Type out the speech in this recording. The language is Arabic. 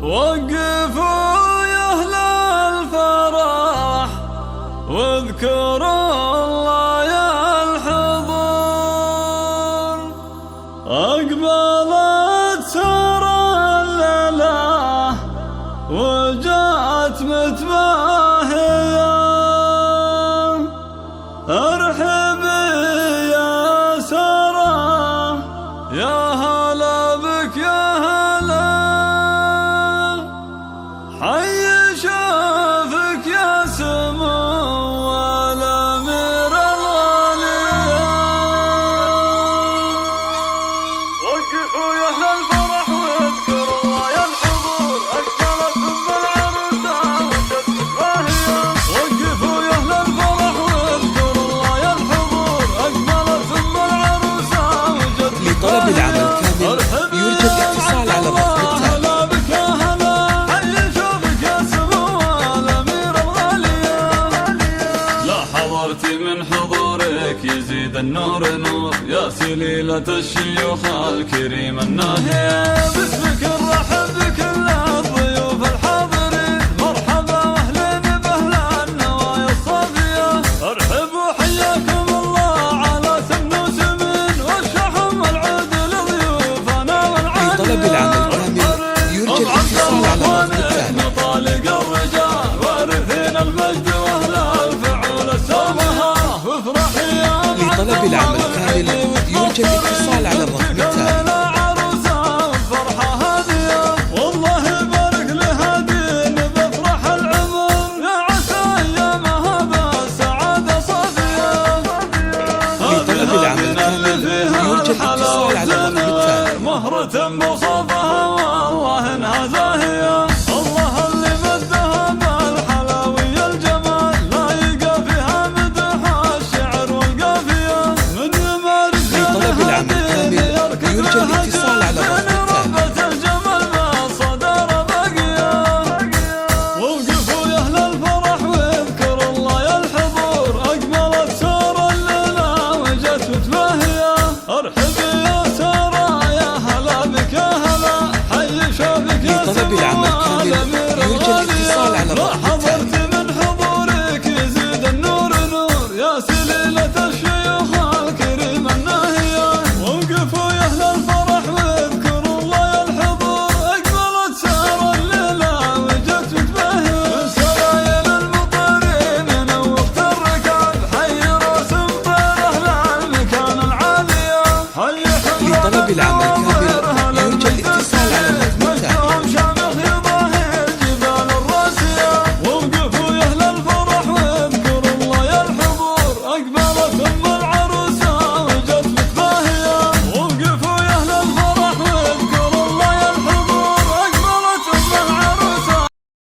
وقفوا يا أهل الفرح واذكروا الله يا الحضور. أقبلت سرى الليلة وجاءت متباهية، ارحبي يا سرى يا هلا بك يا هلا، حي شافك يا سمو الأمير الغالية. وقفوا يا أهل الفرح واذكروا الله يا الحضور، أقبلت ثم العروسة وجت متباهية. وقفوا يا أهل الفرح واذكروا الله يا الحضور، أقبلت ثم العروسة وجت متباهية. لطلب العمل كامل يرجى الاتصال على الرقم التالي. من حضورك يزيد النور نور يا سليلة الشيوخ الكريم الناهية. باسمك نرحب بكل الضيوف الحاضرين، مرحبا واهلين باهل النوايا الصافية. ارحبوا حياكم الله على سمن وسمين والشحم والعود لضيوفنا والعالية. لطلب العمل كامل يرجى الاتصال على الرقم التالي. مطالق الرجال وارثين المجد واهل الفعول السامها. لطلب العمل كامل يرجى الاتصال على الرقم التالي. والله يبارك لهادين بفرح العمر، يا عسى ايامها بالسعادة صافية. لطلب العمل كامل يرجى الاتصال على الرقم التالي. مهرة بوصفها والله انها زاهية. الله اللي مدها بالحلاوي الجمال، لا يلقى فيها مدح الشعر والقافية. من يمارس لطلب العمل كامل يرجى الاتصال على الرقم التالي. الجمال بالصدر باقية. وقفوا يا أهل الفرح واذكروا الله يا الحضور، أقبلت سارة الليلة وجت متباهية. ارحبي يا سارة يا هلا بك يا هلا، حي شافك يا لطلب العمل كامل يرجى الاتصال على الرقم التالي. حضرت من حضورك يزيد النور نور يا سليلة الشيوخ الكريم الناهية. وقفوا يا أهل الفرح واذكروا الله يا الحضور، أقبلت سارة الليلة وجت متباهية. من سرايل المطيرين نوقت الركاب، حي راس مطير أهل المكان العالية. حي لطلب العمل كامل يرجى الاتصال على الرقم التالي. شامخ يضاهي الجبال الراسية. وقفوا يا أهل الفرح واذكروا الله يا الحضور، أقبلت